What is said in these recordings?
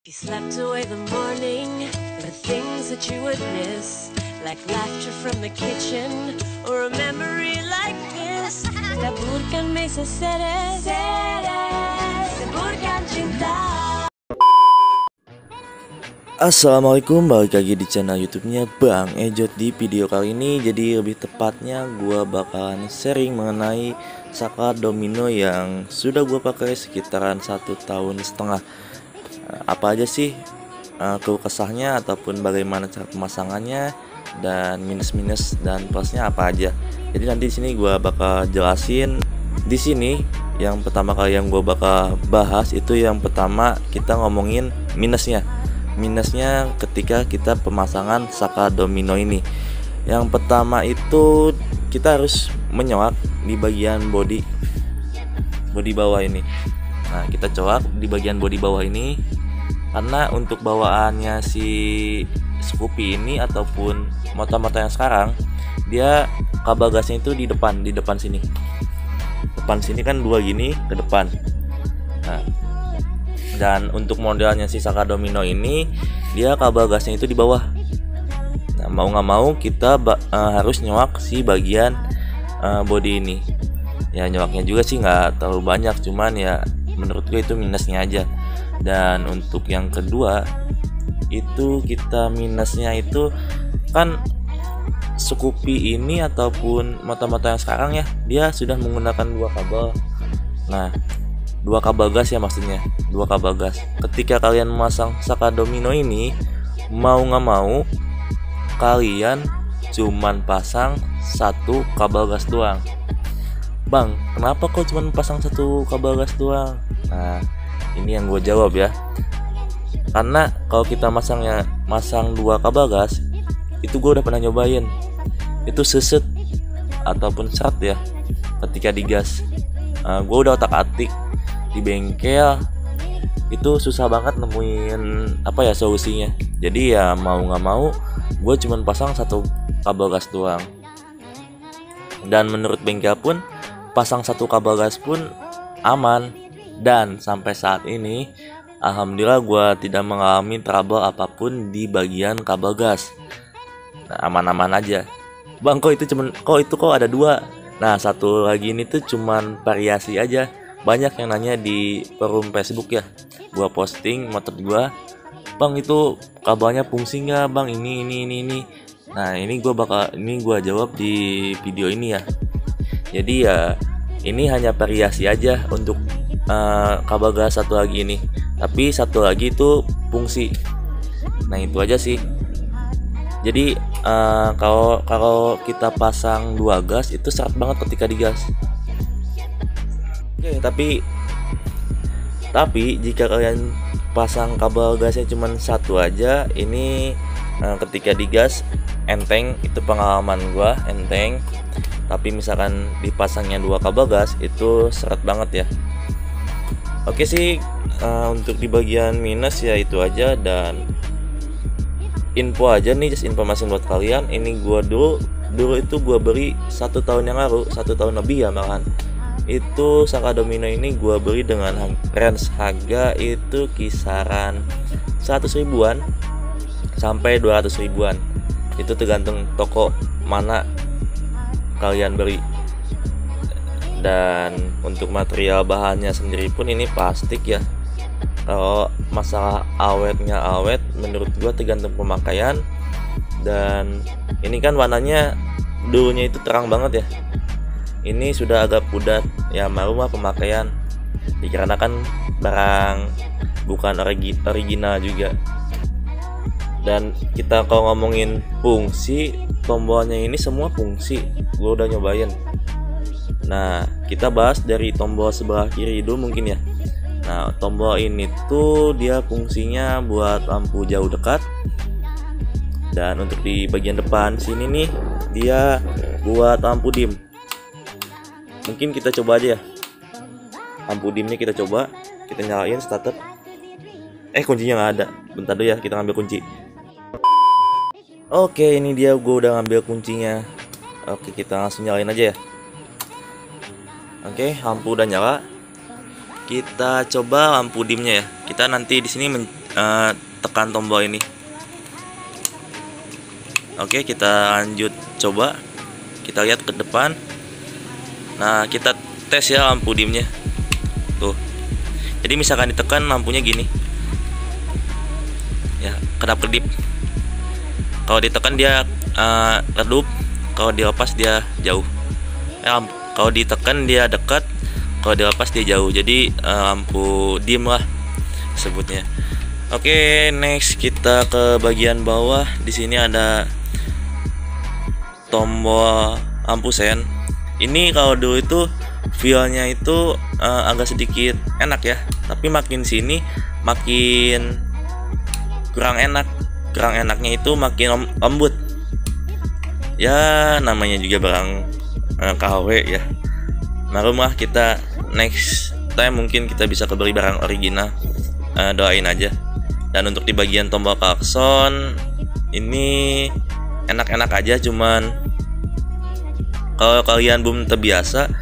You slept away the morning, there are things that you would miss, like laughter from the kitchen, or a memory like this. Taburkan mesa seres, taburkan cinta. Assalamualaikum, balik lagi di channel YouTube-nya Bang Ejot. Di video kali ini, jadi lebih tepatnya gua bakalan sharing mengenai Saka Domino yang sudah gua pakai sekitaran 1,5 tahun. Apa aja sih keluh kesahnya ataupun bagaimana cara pemasangannya dan minus-minus dan plusnya apa aja. Jadi nanti di sini gua bakal jelasin. Di sini yang pertama kali yang gua bakal bahas itu yang pertama kita ngomongin minusnya ketika kita pemasangan Saka Domino ini. Yang pertama itu kita harus menyoak di bagian bodi bawah ini. Nah, kita coak di bagian bodi bawah ini karena untuk bawaannya si Scoopy ini ataupun motor-motor yang sekarang, dia kabel gasnya itu di depan sini. Depan sini kan dua gini ke depan. Nah, dan untuk modelnya si Saka Domino ini dia kabel gasnya itu di bawah. Nah, mau nggak mau kita harus nyowak si bagian bodi ini. Ya nyowaknya juga sih nggak terlalu banyak, cuman ya menurut gue itu minusnya aja. Dan untuk yang kedua itu kita minusnya itu kan Scoopy ini ataupun motor-motor yang sekarang ya, dia sudah menggunakan dua kabel. Nah, dua kabel gas ya, maksudnya dua kabel gas. Ketika kalian memasang Saka Domino ini, mau nggak mau kalian cuman pasang satu kabel gas doang. Bang, kenapa kok cuman pasang satu kabel gas doang? Nah, ini yang gue jawab ya. Karena kalau kita masang dua kabel gas, itu gue udah pernah nyobain. Itu seset ataupun seret ya ketika digas. Gue udah otak-atik di bengkel, itu susah banget nemuin solusinya. Jadi ya mau nggak mau gue cuman pasang satu kabel gas doang. Dan menurut bengkel pun pasang satu kabel gas pun aman. Dan sampai saat ini alhamdulillah gue tidak mengalami trouble apapun di bagian kabel gas. Nah, aman-aman aja. Bang, kok ada dua? Nah, satu lagi ini tuh cuman variasi aja. Banyak yang nanya di forum Facebook ya, gua posting motor gua, bang itu kabelnya fungsi nggak bang, ini. Nah, ini gua jawab di video ini ya. Jadi ya ini hanya variasi aja untuk kabel gas satu lagi ini, tapi satu lagi itu fungsi. Nah, itu aja sih. Jadi kalau kita pasang dua gas itu seret banget ketika digas. Oke, tapi jika kalian pasang kabel gasnya cuma satu aja, ini ketika digas enteng, itu pengalaman gua enteng. Tapi misalkan dipasangnya dua kabel gas itu seret banget ya. Oke sih, untuk di bagian minus ya itu aja. Dan info aja nih, just informasi buat kalian. Ini gua dulu itu gua beli 1 tahun yang lalu, 1 tahun lebih ya malahan. Itu Saka Domino ini gua beli dengan range harga itu kisaran 100 ribuan sampai 200 ribuan. Itu tergantung toko mana kalian beli. Dan untuk material bahannya sendiri pun ini plastik ya. Kalau masalah awetnya menurut gua tergantung pemakaian. Dan ini kan warnanya dulunya itu terang banget ya, ini sudah agak pudar ya, maklum pemakaian dikarenakan barang bukan original juga. Dan kita kalau ngomongin fungsi, tombolnya ini semua fungsi, gue udah nyobain. Nah, kita bahas dari tombol sebelah kiri dulu mungkin ya. Nah, tombol ini tuh dia fungsinya buat lampu jauh dekat. Dan untuk di bagian depan sini nih, dia buat lampu dim. Mungkin kita coba aja ya, lampu dimnya kita coba, kita nyalain starter. Kuncinya nggak ada, bentar dulu ya, kita ngambil kunci. Oke, ini dia, gue udah ngambil kuncinya. Oke, kita langsung nyalain aja ya. Oke, lampu udah nyala. Kita coba lampu dimnya ya. Kita nanti di sini tekan tombol ini. Oke, kita lanjut coba. Kita lihat ke depan. Nah, kita tes ya lampu dimnya. Tuh. Jadi misalkan ditekan lampunya gini. Ya, kedap-kedip. Kalau ditekan dia redup, kalau dilepas dia jauh. Kalau ditekan dia dekat, kalau dilepas dia jauh. Jadi lampu dim lah sebutnya. Oke, next kita ke bagian bawah. Di sini ada tombol lampu sen. Ini kalau dulu itu feelnya itu agak sedikit enak ya, tapi makin sini makin kurang enak. Kurang enaknya itu makin lembut. Ya namanya juga barang KW ya. Marumah kita next time mungkin kita bisa kebeli barang original. Doain aja. Dan untuk di bagian tombol klakson ini enak-enak aja, cuman kalau kalian belum terbiasa,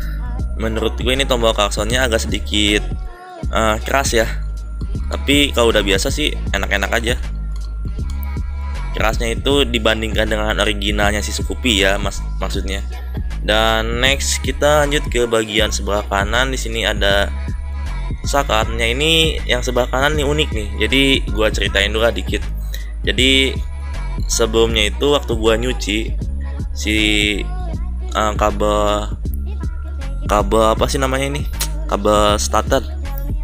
menurut gue ini tombol klaksonnya agak sedikit keras ya. Tapi kalau udah biasa sih enak-enak aja. Kerasnya itu dibandingkan dengan originalnya si Scoopy ya, maksudnya. Dan next kita lanjut ke bagian sebelah kanan. Di sini ada sakatnya. Ini yang sebelah kanan nih unik nih. Jadi gua ceritain dulu lah dikit. Jadi sebelumnya itu waktu gua nyuci si kabel apa sih namanya ini? Kabel starter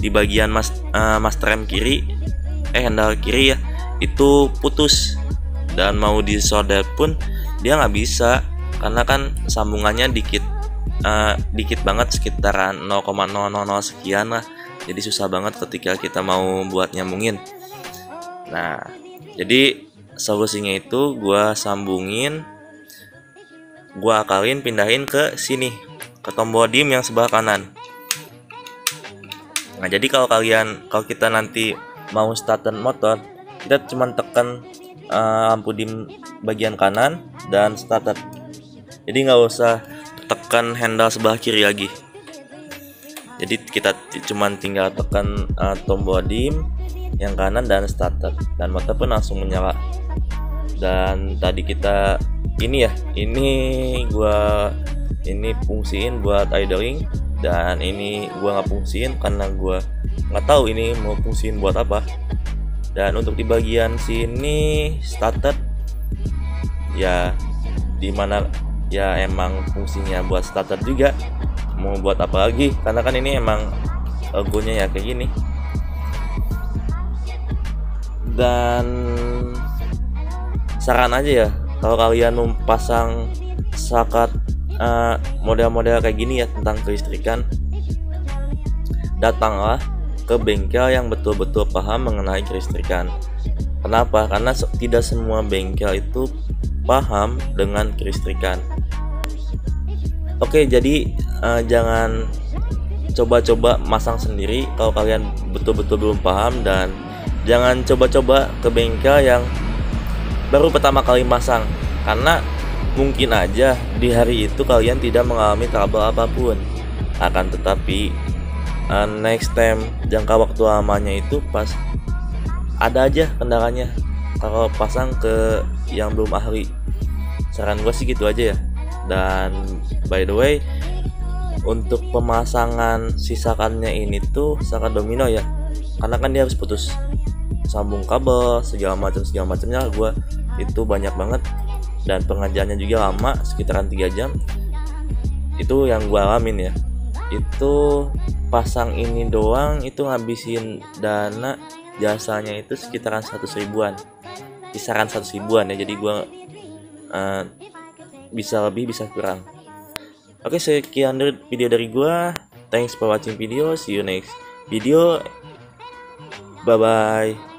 di bagian master rem kiri, handle kiri ya, itu putus. Dan mau disolder pun dia nggak bisa karena kan sambungannya dikit banget, sekitaran 0,000 sekian lah. Jadi susah banget ketika kita mau buat nyambungin. Nah, jadi solusinya itu gua sambungin, gua akalin, pindahin ke sini, ke tombol dim yang sebelah kanan. Nah, jadi kalau kita nanti mau starter motor, kita cuma tekan lampu dim bagian kanan dan starter. Jadi nggak usah tekan handle sebelah kiri lagi. Jadi kita cuma tinggal tekan tombol dim yang kanan dan starter, dan motor pun langsung menyala. Dan tadi kita gua fungsiin buat idling, dan ini gua nggak fungsiin karena gua nggak tahu ini mau fungsiin buat apa. Dan untuk di bagian sini starter ya, dimana ya emang fungsinya buat starter juga, mau buat apa lagi, karena kan ini emang logonya ya kayak gini. Dan saran aja ya, kalau kalian mau pasang sakat model-model kayak gini ya tentang kelistrikan, datanglah ke bengkel yang betul-betul paham mengenai kelistrikan. Kenapa? Karena tidak semua bengkel itu paham dengan kelistrikan. Oke, jadi jangan coba-coba masang sendiri kalau kalian betul-betul belum paham, dan jangan coba-coba ke bengkel yang baru pertama kali masang, karena mungkin aja di hari itu kalian tidak mengalami trouble apapun. Akan tetapi next time jangka waktu lamanya itu pas ada aja kendalanya kalau pasang ke yang belum ahli. Saran gue sih gitu aja ya. Dan by the way, untuk pemasangan sisakannya ini tuh sangat domino ya, karena kan dia harus putus sambung kabel segala macamnya. Gue itu banyak banget, dan pengajarannya juga lama, sekitaran 3 jam. Itu yang gue alamin ya. Itu pasang ini doang itu ngabisin dana jasanya itu sekitaran 100 ribuan, kisaran 100 ribuan ya. Jadi gue bisa lebih bisa kurang. Oke, sekian video dari gue. Thanks for watching video. See you next video. Bye bye.